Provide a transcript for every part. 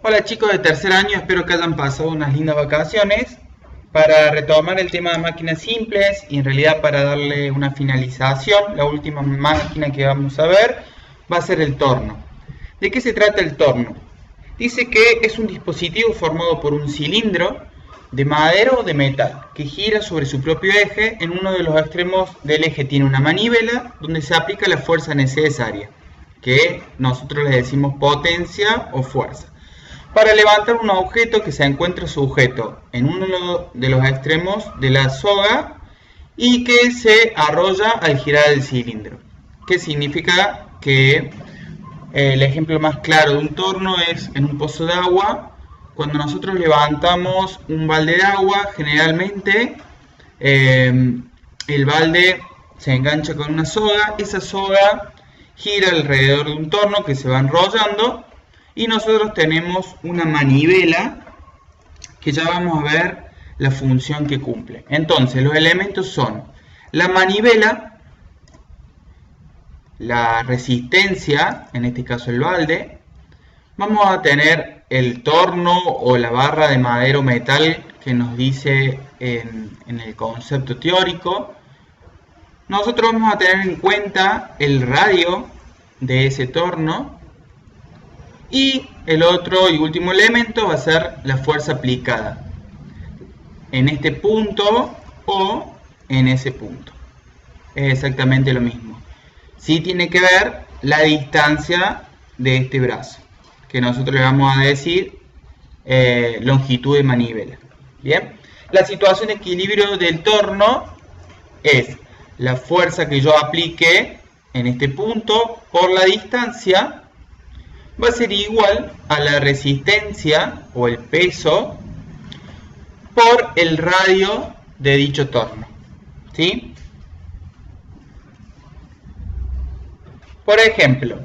Hola chicos de tercer año, espero que hayan pasado unas lindas vacaciones. Para retomar el tema de máquinas simples y en realidad para darle una finalización, la última máquina que vamos a ver va a ser el torno. ¿De qué se trata el torno? Dice que es un dispositivo formado por un cilindro de madera o de metal que gira sobre su propio eje. En uno de los extremos del eje tiene una manivela donde se aplica la fuerza necesaria, que nosotros le decimos potencia o fuerza, para levantar un objeto que se encuentra sujeto en uno de los extremos de la soga y que se arrolla al girar el cilindro. ¿Qué significa? Que el ejemplo más claro de un torno es en un pozo de agua. Cuando nosotros levantamos un balde de agua, generalmente el balde se engancha con una soga. Esa soga gira alrededor de un torno que se va enrollando y nosotros tenemos una manivela que ya vamos a ver la función que cumple. Entonces los elementos son la manivela, la resistencia, en este caso el balde, vamos a tener el torno o la barra de madera o metal que nos dice en el concepto teórico. Nosotros vamos a tener en cuenta el radio de ese torno. Y el otro y último elemento va a ser la fuerza aplicada en este punto o en ese punto. Es exactamente lo mismo. Sí tiene que ver la distancia de este brazo, que nosotros le vamos a decir longitud de manivela. Bien, la situación de equilibrio del torno es la fuerza que yo aplique en este punto por la distancia. Va a ser igual a la resistencia o el peso por el radio de dicho torno, ¿sí? Por ejemplo,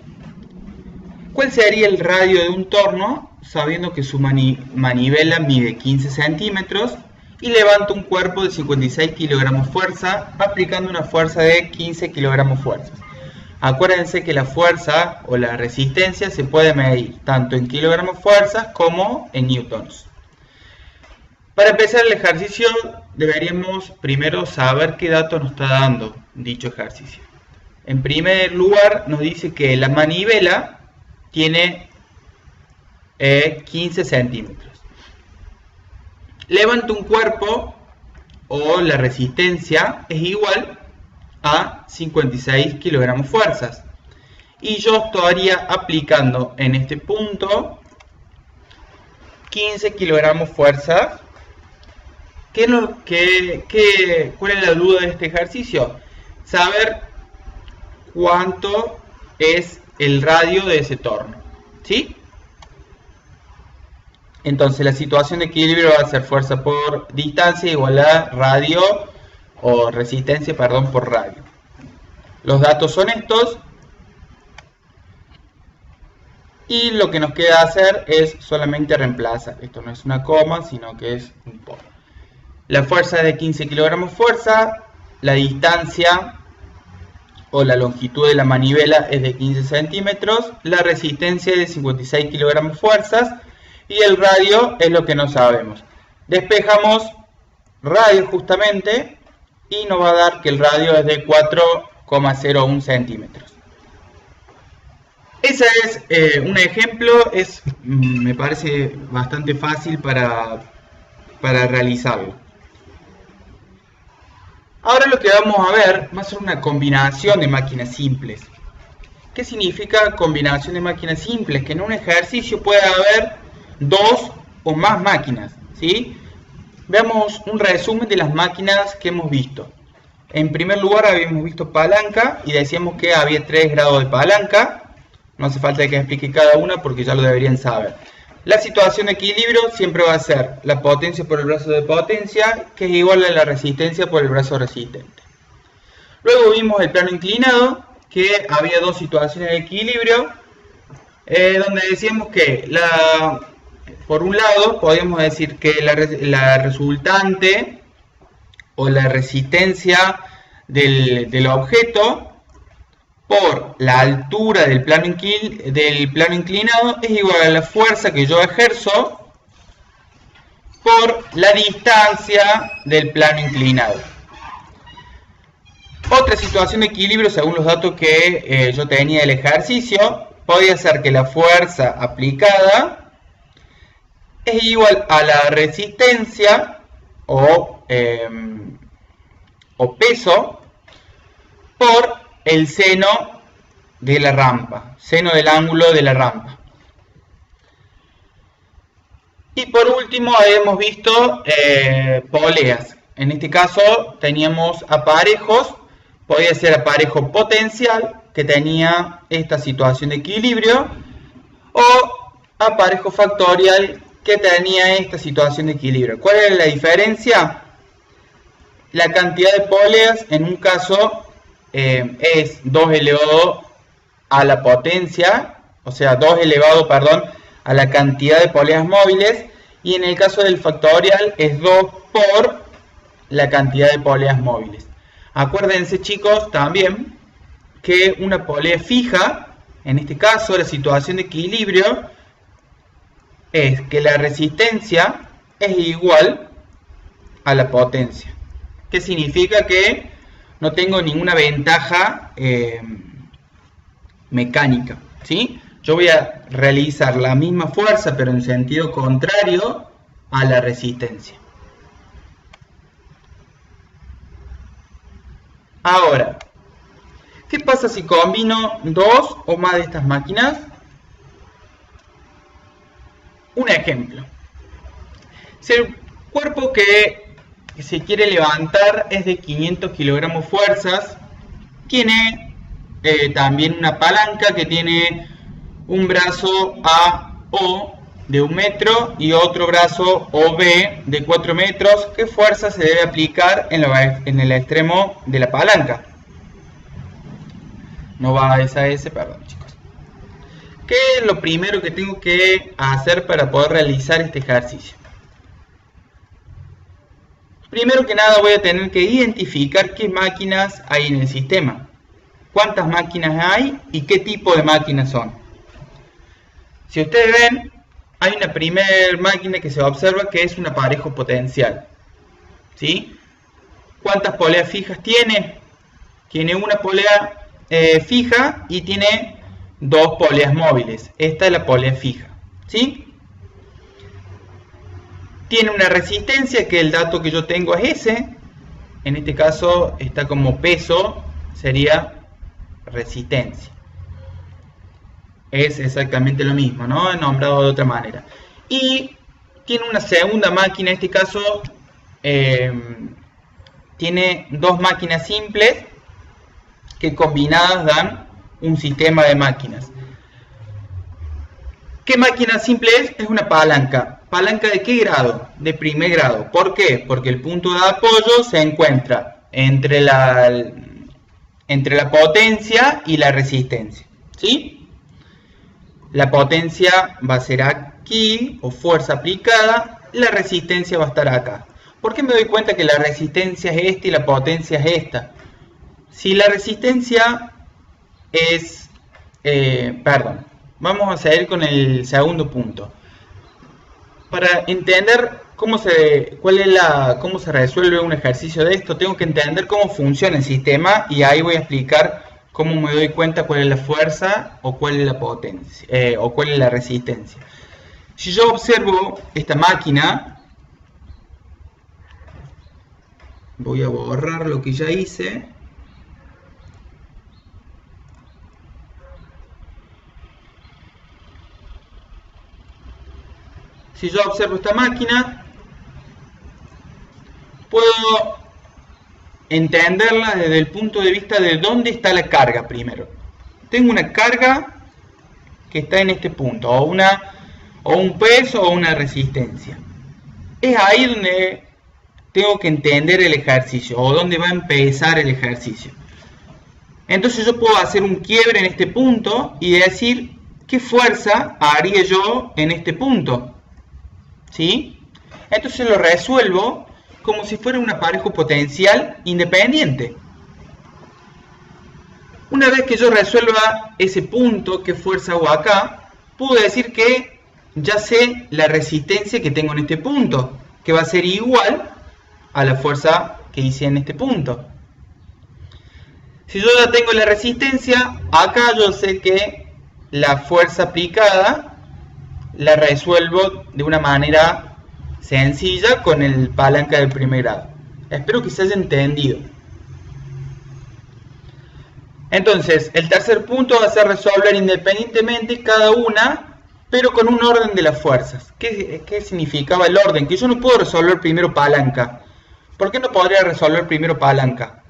¿cuál sería el radio de un torno sabiendo que su manivela mide 15 centímetros y levanta un cuerpo de 56 kilogramos fuerza aplicando una fuerza de 15 kilogramos fuerza? Acuérdense que la fuerza o la resistencia se puede medir tanto en kilogramos fuerzas como en newtons. Para empezar el ejercicio deberíamos primero saber qué dato nos está dando dicho ejercicio. En primer lugar nos dice que la manivela tiene 15 centímetros. Levanta un cuerpo o la resistencia es igual a 56 kilogramos fuerzas y yo estaría aplicando en este punto 15 kilogramos fuerza. ¿Cuál es la duda de este ejercicio? Saber cuánto es el radio de ese torno, ¿sí? Entonces la situación de equilibrio va a ser fuerza por distancia igual a radio o resistencia, perdón, por radio. Los datos son estos y lo que nos queda hacer es solamente reemplazar. Esto no es una coma, sino que es un por. La fuerza es de 15 kilogramos fuerza, la distancia o la longitud de la manivela es de 15 centímetros, la resistencia es de 56 kilogramos fuerzas y el radio es lo que no sabemos. Despejamos radio justamente y nos va a dar que el radio es de 4,01 centímetros. Ese es un ejemplo, me parece bastante fácil para realizarlo. Ahora lo que vamos a ver va a ser una combinación de máquinas simples. ¿Qué significa combinación de máquinas simples? Que en un ejercicio puede haber dos o más máquinas, ¿sí? Veamos un resumen de las máquinas que hemos visto. En primer lugar habíamos visto palanca y decíamos que había 3 grados de palanca. No hace falta que explique cada una porque ya lo deberían saber. La situación de equilibrio siempre va a ser la potencia por el brazo de potencia, que es igual a la resistencia por el brazo resistente. Luego vimos el plano inclinado, que había dos situaciones de equilibrio, donde decíamos que por un lado podíamos decir que la resultante o la resistencia del objeto por la altura del plano inclinado es igual a la fuerza que yo ejerzo por la distancia del plano inclinado. Otra situación de equilibrio, según los datos que yo tenía del ejercicio, podría ser que la fuerza aplicada es igual a la resistencia o peso por el seno de la rampa, seno del ángulo de la rampa. Y por último hemos visto poleas. En este caso teníamos aparejos, podía ser aparejo potencial que tenía esta situación de equilibrio o aparejo factorial que tenía esta situación de equilibrio. ¿Cuál es la diferencia? La cantidad de poleas en un caso es 2 elevado a la potencia, o sea, 2 elevado, perdón, a la cantidad de poleas móviles, y en el caso del factorial es 2 por la cantidad de poleas móviles. Acuérdense, chicos, también que una polea fija, en este caso la situación de equilibrio, es que la resistencia es igual a la potencia. ¿Qué significa? Que no tengo ninguna ventaja mecánica, ¿sí? Yo voy a realizar la misma fuerza, pero en sentido contrario a la resistencia. Ahora, ¿qué pasa si combino dos o más de estas máquinas? Un ejemplo. Si el cuerpo que se quiere levantar es de 500 kilogramos fuerzas, tiene también una palanca que tiene un brazo AO de 1 metro y otro brazo OB de 4 metros. ¿Qué fuerza se debe aplicar en el extremo de la palanca? No va a esa S, perdón, chicos. ¿Qué es lo primero que tengo que hacer para poder realizar este ejercicio? Primero que nada voy a tener que identificar qué máquinas hay en el sistema, cuántas máquinas hay y qué tipo de máquinas son. Si ustedes ven, hay una primera máquina que se observa que es un aparejo potencial, ¿sí? ¿Cuántas poleas fijas tiene? Tiene una polea fija y tiene 2 poleas móviles. Esta es la polea fija, ¿sí? Tiene una resistencia, que el dato que yo tengo es ese. En este caso está como peso, sería resistencia. Es exactamente lo mismo, ¿no? Nombrado de otra manera. Y tiene una segunda máquina, en este caso tiene 2 máquinas simples que combinadas dan un sistema de máquinas. ¿Qué máquina simple es? Es una palanca. ¿Palanca de qué grado? De primer grado. ¿Por qué? Porque el punto de apoyo se encuentra entre la potencia y la resistencia, ¿sí? La potencia va a ser aquí, o fuerza aplicada, la resistencia va a estar acá. ¿Por qué me doy cuenta que la resistencia es esta y la potencia es esta? Si la resistencia es... vamos a seguir con el segundo punto. Para entender cómo se resuelve un ejercicio de esto, tengo que entender cómo funciona el sistema, y ahí voy a explicar cómo me doy cuenta cuál es la fuerza o cuál es la potencia o cuál es la resistencia. Si yo observo esta máquina, voy a borrar lo que ya hice. Si yo observo esta máquina, puedo entenderla desde el punto de vista de dónde está la carga primero. Tengo una carga que está en este punto, o un peso o una resistencia. Es ahí donde tengo que entender el ejercicio, o donde va a empezar el ejercicio. Entonces yo puedo hacer un quiebre en este punto y decir qué fuerza haría yo en este punto, ¿sí? Entonces lo resuelvo como si fuera un aparejo potencial independiente. Una vez que yo resuelva ese punto, qué fuerza hago acá, puedo decir que ya sé la resistencia que tengo en este punto, que va a ser igual a la fuerza que hice en este punto. Si yo ya tengo la resistencia, acá yo sé que la fuerza aplicada la resuelvo de una manera sencilla con el palanca de primer grado. Espero que se haya entendido. Entonces, el tercer punto va a ser resolver independientemente cada una, pero con un orden de las fuerzas. ¿Qué significaba el orden? Que yo no puedo resolver primero palanca. ¿Por qué no podría resolver primero palanca?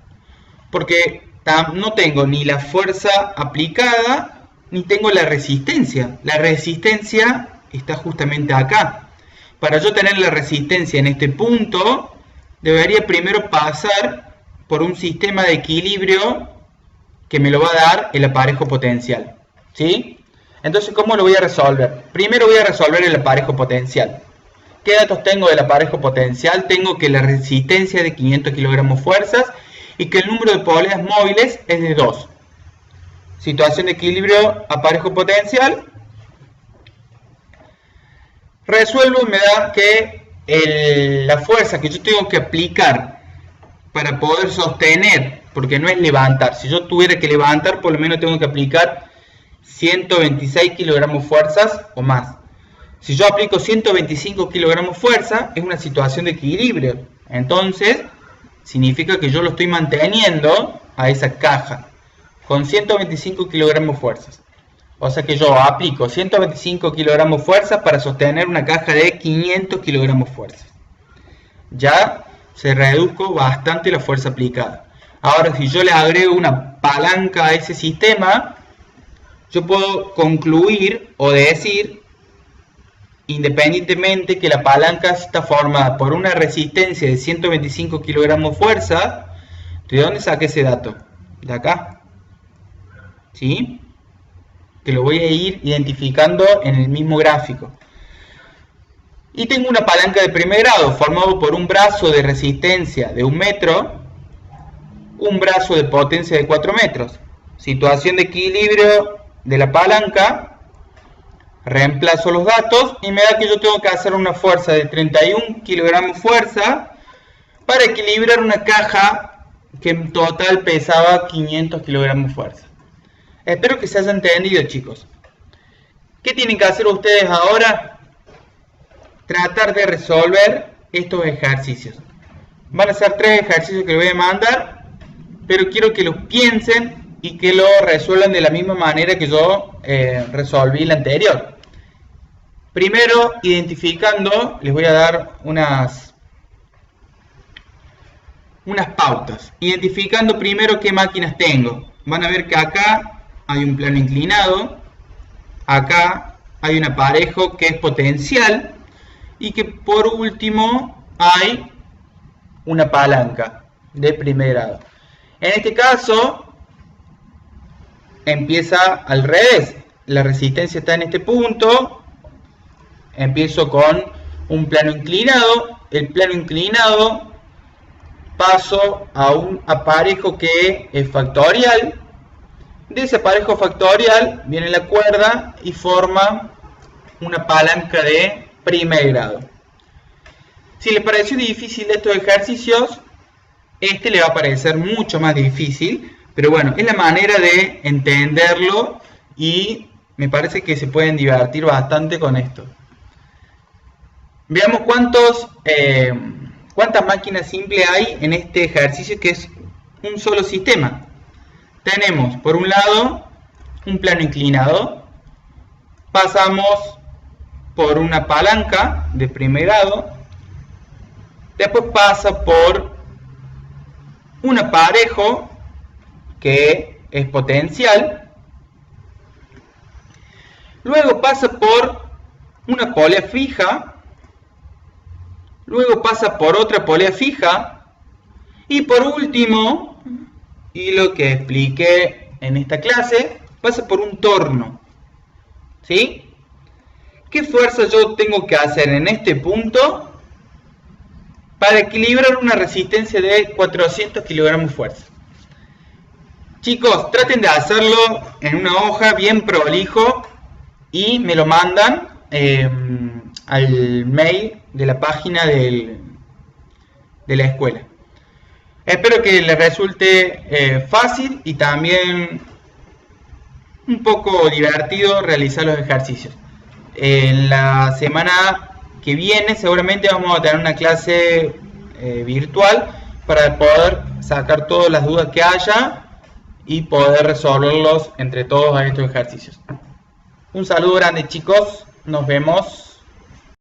Porque no tengo ni la fuerza aplicada, ni tengo la resistencia. La resistencia está justamente acá. Para yo tener la resistencia en este punto, debería primero pasar por un sistema de equilibrio que me lo va a dar el aparejo potencial, ¿sí? Entonces, ¿cómo lo voy a resolver? Primero voy a resolver el aparejo potencial. ¿Qué datos tengo del aparejo potencial? Tengo que la resistencia es de 500 kilogramos fuerzas y que el número de poleas móviles es de 2. Situación de equilibrio, aparejo potencial. Resuelvo y me da que la fuerza que yo tengo que aplicar para poder sostener, porque no es levantar, si yo tuviera que levantar, por lo menos tengo que aplicar 126 kilogramos fuerzas o más. Si yo aplico 125 kilogramos fuerza, es una situación de equilibrio. Entonces, significa que yo lo estoy manteniendo a esa caja con 125 kilogramos fuerzas. O sea que yo aplico 125 kilogramos fuerzas para sostener una caja de 500 kilogramos fuerzas. Ya se redujo bastante la fuerza aplicada. Ahora, si yo le agrego una palanca a ese sistema, yo puedo concluir o decir, independientemente que la palanca está formada por una resistencia de 125 kilogramos fuerza, ¿de dónde saqué ese dato? De acá. ¿Sí? Que lo voy a ir identificando en el mismo gráfico. Y tengo una palanca de primer grado formado por un brazo de resistencia de 1 metro, un brazo de potencia de 4 metros. Situación de equilibrio de la palanca, reemplazo los datos y me da que yo tengo que hacer una fuerza de 31 kilogramos fuerza para equilibrar una caja que en total pesaba 500 kilogramos fuerza. Espero que se haya entendido, chicos. ¿Qué tienen que hacer ustedes ahora? Tratar de resolver estos ejercicios. Van a ser 3 ejercicios que les voy a mandar, pero quiero que los piensen y que lo resuelvan de la misma manera que yo resolví el anterior. Primero, identificando, les voy a dar unas pautas. Identificando primero qué máquinas tengo. Van a ver que acá hay un plano inclinado, acá hay un aparejo que es potencial, y que por último hay una palanca de primer grado. En este caso empieza al revés, la resistencia está en este punto, empiezo con un plano inclinado, el plano inclinado paso a un aparejo que es factorial, de ese aparejo factorial viene la cuerda y forma una palanca de primer grado. Si les pareció difícil estos ejercicios, este le va a parecer mucho más difícil, pero bueno, es la manera de entenderlo y me parece que se pueden divertir bastante con esto. Veamos cuántas máquinas simples hay en este ejercicio que es un solo sistema. Tenemos por un lado un plano inclinado, pasamos por una palanca de primer grado, después pasa por un aparejo que es potencial, luego pasa por una polea fija, luego pasa por otra polea fija y por último, y lo que expliqué en esta clase, pasa por un torno. ¿Sí? ¿Qué fuerza yo tengo que hacer en este punto para equilibrar una resistencia de 400 kilogramos fuerza? Chicos, traten de hacerlo en una hoja bien prolijo y me lo mandan al mail de la página de la escuela. Espero que les resulte fácil y también un poco divertido realizar los ejercicios. En la semana que viene seguramente vamos a tener una clase virtual para poder sacar todas las dudas que haya y poder resolverlos entre todos estos ejercicios. Un saludo grande, chicos, nos vemos.